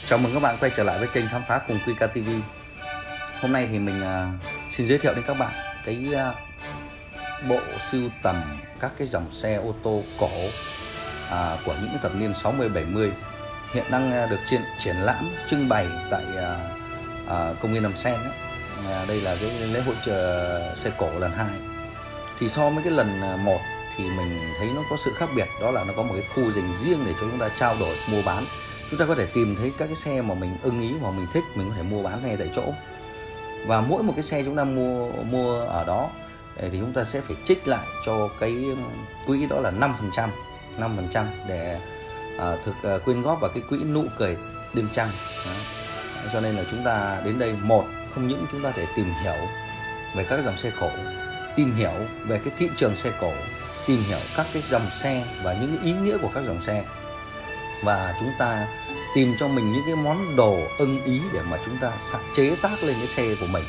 Chào mừng các bạn quay trở lại với kênh Khám phá cùng QK TV. Hôm nay thì mình xin giới thiệu đến các bạn cái bộ sưu tầm các cái dòng xe ô tô cổ của những thập niên 60-70 hiện đang được triển lãm trưng bày tại công viên Đầm Sen. Đây là cái lễ hội xe cổ lần 2. Thì so với cái lần 1 thì mình thấy nó có sự khác biệt, đó là nó có một cái khu dành riêng để cho chúng ta trao đổi mua bán. Chúng ta có thể tìm thấy các cái xe mà mình ưng ý và mình thích, mình có thể mua bán ngay tại chỗ. Và mỗi một cái xe chúng ta mua ở đó thì chúng ta sẽ phải trích lại cho cái quỹ, đó là 5% để quyên góp vào cái quỹ nụ cười đêm trăng. Cho nên là chúng ta đến đây, không những chúng ta để tìm hiểu về các dòng xe cổ, tìm hiểu về cái thị trường xe cổ, tìm hiểu các cái dòng xe và những cái ý nghĩa của các dòng xe, và chúng ta tìm cho mình những cái món đồ ưng ý để mà chúng ta chế tác lên cái xe của mình.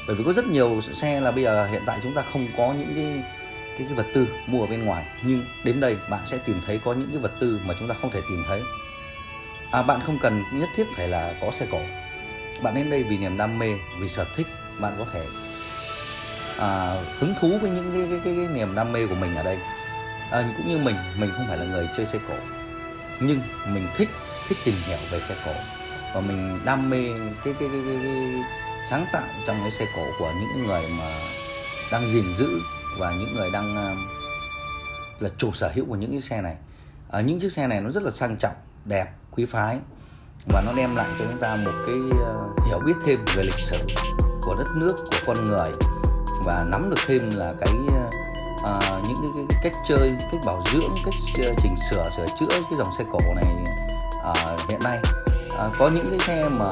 Bởi vì có rất nhiều xe là bây giờ hiện tại chúng ta không có những cái vật tư mua ở bên ngoài, nhưng đến đây bạn sẽ tìm thấy có những cái vật tư mà chúng ta không thể tìm thấy. Bạn không cần nhất thiết phải là có xe cổ. Bạn đến đây vì niềm đam mê, vì sở thích. Bạn có thể hứng thú với những cái niềm đam mê của mình ở đây. Cũng như mình không phải là người chơi xe cổ, nhưng mình thích tìm hiểu về xe cổ, và mình đam mê cái sáng tạo trong cái xe cổ của những người mà đang gìn giữ và những người đang là chủ sở hữu của những chiếc xe này. Những chiếc xe này nó rất là sang trọng, đẹp, quý phái, và nó đem lại cho chúng ta một cái hiểu biết thêm về lịch sử của đất nước, của con người, và nắm được thêm là những cái cách chơi, cách bảo dưỡng, cách chỉnh sửa chữa cái dòng xe cổ này hiện nay. Có những cái xe mà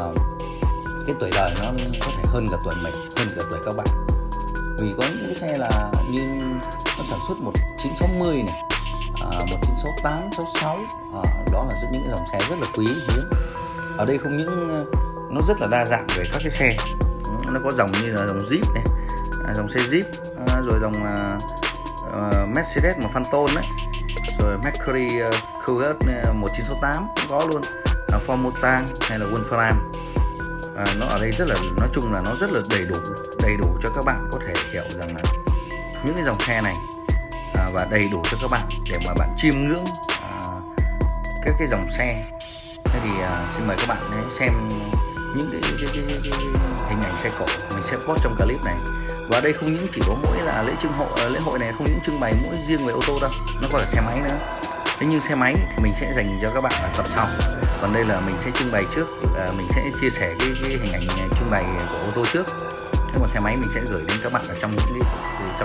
cái tuổi đời nó có thể hơn cả tuổi mình, hơn cả tuổi các bạn. Vì có những cái xe là như nó sản xuất 1960 này, 1968, 66, đó là những cái dòng xe rất là quý hiếm. Ở đây không những nó rất là đa dạng về các cái xe, nó có dòng như là dòng Jeep này, dòng xe Jeep, rồi dòng Mercedes mà Phantom đấy, rồi Mercury Cougar 1968 cũng có luôn, Ford Mustang hay là Wolfram. Nó ở đây rất là, nói chung là nó rất là đầy đủ cho các bạn có thể hiểu rằng là những cái dòng xe này, và đầy đủ cho các bạn để mà bạn chiêm ngưỡng các cái dòng xe. Thế thì xin mời các bạn xem những cái hình ảnh xe cổ mình sẽ post trong clip này. Và đây không những chỉ có mỗi là lễ hội này không những trưng bày mỗi riêng về ô tô đâu, nó có cả xe máy nữa. Thế nhưng xe máy thì mình sẽ dành cho các bạn ở tập sau. Còn đây là mình sẽ trưng bày trước, mình sẽ chia sẻ cái hình ảnh trưng bày của ô tô trước. Thế còn xe máy mình sẽ gửi đến các bạn ở trong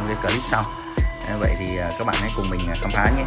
cái clip sau. Vậy thì các bạn hãy cùng mình khám phá nhé.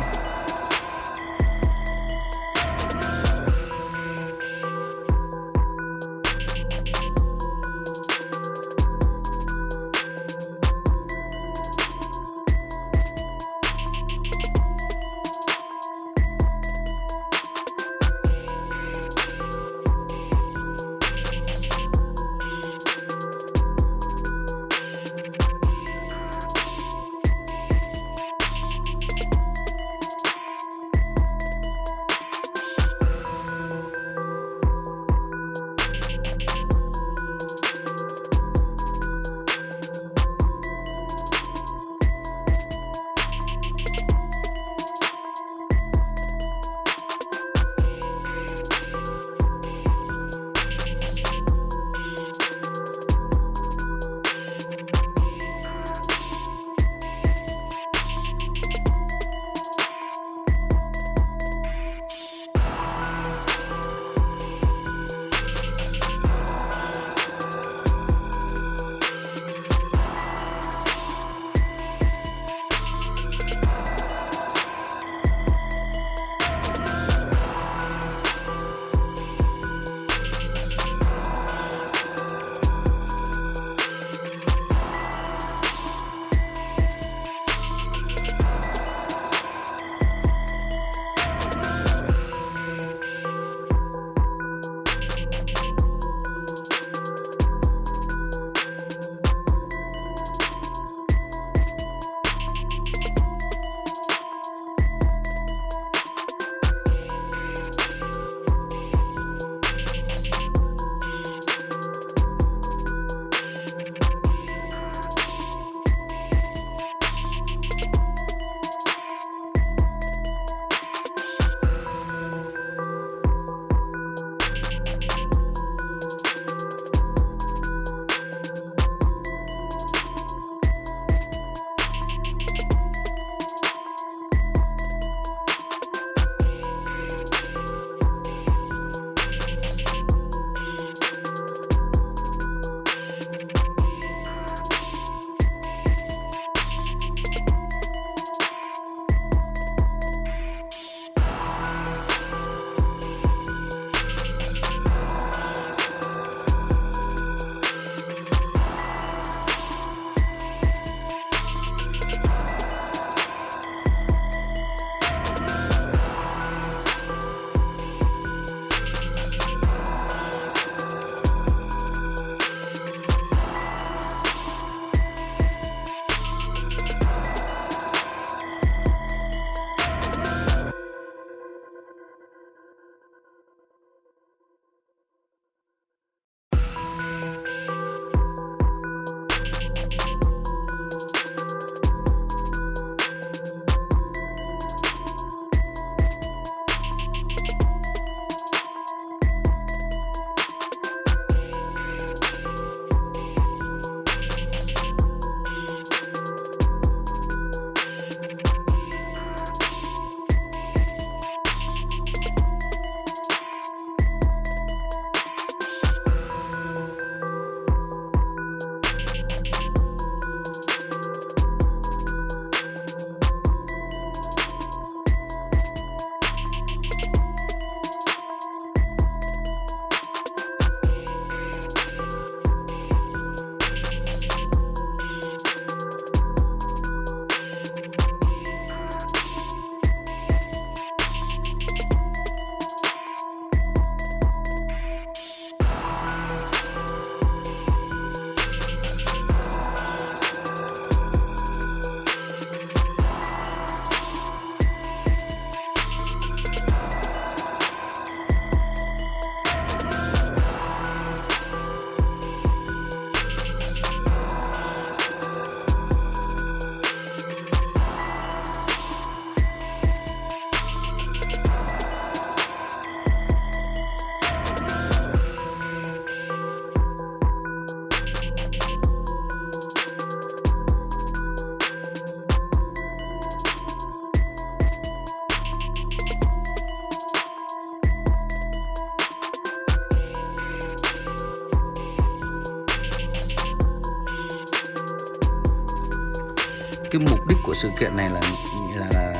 cái mục đích của sự kiện này là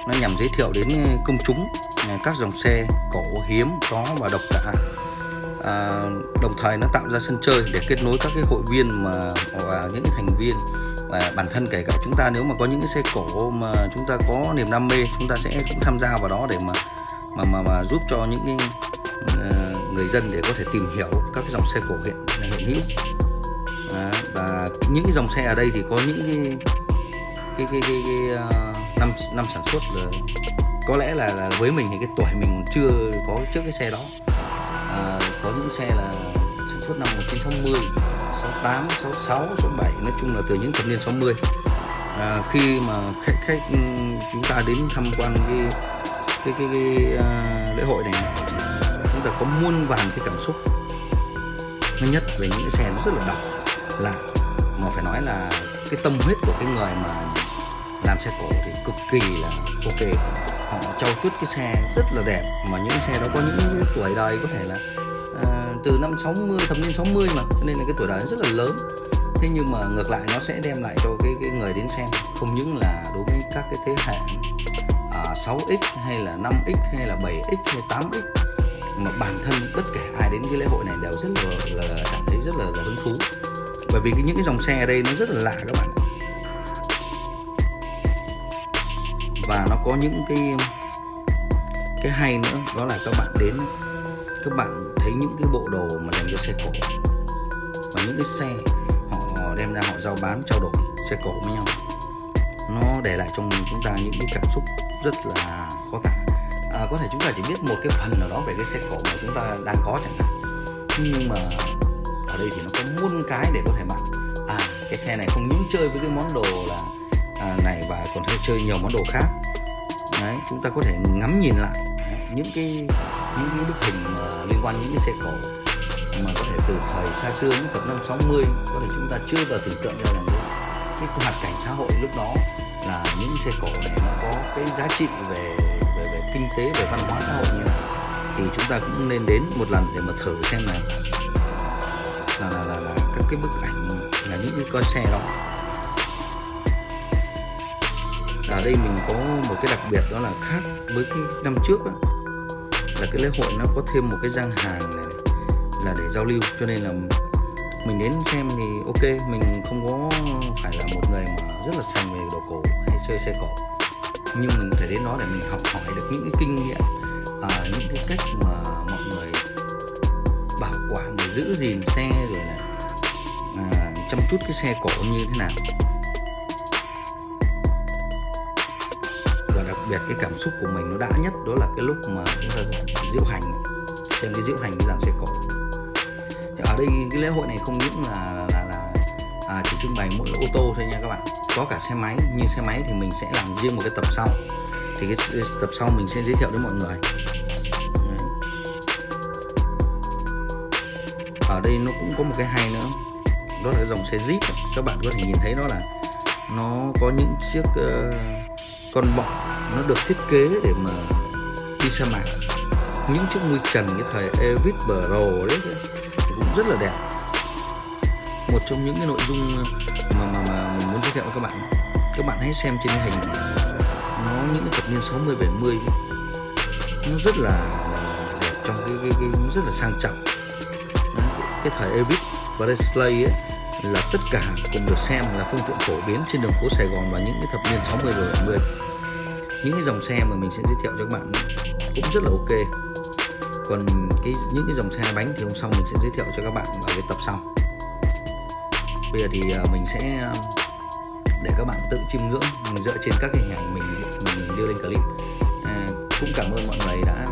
nó nhằm giới thiệu đến công chúng các dòng xe cổ hiếm, có và độc lạ. Đồng thời nó tạo ra sân chơi để kết nối các cái hội viên và những thành viên, và bản thân kể cả chúng ta nếu mà có những cái xe cổ mà chúng ta có niềm đam mê, chúng ta sẽ cũng tham gia vào đó để mà giúp cho những cái người dân để có thể tìm hiểu các cái dòng xe cổ hiện hữu. Và những cái dòng xe ở đây thì có những cái năm sản xuất là có lẽ là với mình thì cái tuổi mình còn chưa có trước cái xe đó. Có những xe là sản xuất năm 1960, 68, 66, 67, nói chung là từ những thập niên 60. Khi mà khách chúng ta đến tham quan cái lễ hội này, chúng ta có muôn vàn cái cảm xúc. Thứ nhất về những cái xe nó rất là độc lạ, mà phải nói là cái tâm huyết của cái người mà làm xe cổ thì cực kỳ là ok. Họ trau chuốt cái xe rất là đẹp, mà những xe đó có những cái tuổi đời có thể là từ năm 60, thập niên 60 mà, nên là cái tuổi đời nó rất là lớn. Thế nhưng mà ngược lại nó sẽ đem lại cho cái người đến xem không những là đối với các cái thế hệ 6X hay là 5X hay là 7X hay 8X, mà bản thân bất kể ai đến cái lễ hội này đều rất là cảm thấy rất là hứng thú. Bởi vì những cái dòng xe ở đây nó rất là lạ các bạn. Và nó có những cái hay nữa, đó là các bạn đến, các bạn thấy những cái bộ đồ mà dành cho xe cổ, và những cái xe họ đem ra họ giao bán trao đổi xe cổ với nhau, nó để lại trong chúng ta những cái cảm xúc rất là khó tả. Có thể chúng ta chỉ biết một cái phần nào đó về cái xe cổ mà chúng ta đang có chẳng hạn, nhưng mà ở đây thì nó có muôn cái để có thể bạn cái xe này không những chơi với cái món đồ là này và còn thể chơi nhiều món đồ khác. Đấy, chúng ta có thể ngắm nhìn lại những cái bức hình liên quan đến những cái xe cổ mà có thể từ thời xa xưa những thập năm 60, có thể chúng ta chưa bao tưởng tượng ra là cái hoạt cảnh xã hội lúc đó là những xe cổ này nó có cái giá trị về kinh tế, về văn hóa xã hội như này. Thì chúng ta cũng nên đến một lần để mà thử xem là các cái bức ảnh là những cái con xe đó. Ở đây mình có một cái đặc biệt, đó là khác với cái năm trước đó, là cái lễ hội nó có thêm một cái gian hàng này là để giao lưu, cho nên là mình đến xem thì ok, mình không có phải là một người mà rất là sành về đồ cổ hay chơi xe cổ, nhưng mình có thể đến đó để mình học hỏi được những cái kinh nghiệm, những cái cách mà mọi người bảo quản để giữ gìn xe, rồi là chăm chút cái xe cổ như thế nào. Và đặc biệt cái cảm xúc của mình nó đã nhất đó là cái lúc mà chúng ta diễu hành, xem cái diễu hành cái dàn xe cổ. Thì ở đây cái lễ hội này không những là chỉ trưng bày mỗi ô tô thôi nha các bạn, có cả xe máy. Như xe máy thì mình sẽ làm riêng một cái tập sau, thì cái tập sau mình sẽ giới thiệu đến mọi người. Đấy. Ở đây nó cũng có một cái hay nữa, đó là dòng xe Jeep. Các bạn có thể nhìn thấy đó là nó có những chiếc con bọ nó được thiết kế để mà đi sa mạc. Những chiếc mui trần cái thời Elvis Pro đấy thì cũng rất là đẹp. Một trong những cái nội dung mà mình muốn giới thiệu với các bạn hãy xem trên cái hình này. Nó những cái thập niên 60 70 nó rất là đẹp, trong cái nó rất là sang trọng. Đó, cái thời Elvis Presley ấy là tất cả cùng được xem là phương tiện phổ biến trên đường phố Sài Gòn vào những cái thập niên 60 và 70. Những cái dòng xe mà mình sẽ giới thiệu cho các bạn cũng rất là ok. Còn những cái dòng xe bánh thì hôm sau mình sẽ giới thiệu cho các bạn ở cái tập sau. Bây giờ thì mình sẽ để các bạn tự chiêm ngưỡng mình dựa trên các hình ảnh mình đưa lên clip. Cũng cảm ơn mọi người đã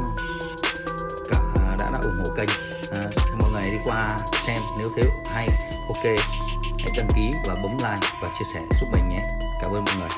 ủng hộ kênh. Mọi người đi qua xem, nếu thấy hay ok hãy đăng ký và bấm like và chia sẻ giúp mình nhé. Cảm ơn mọi người.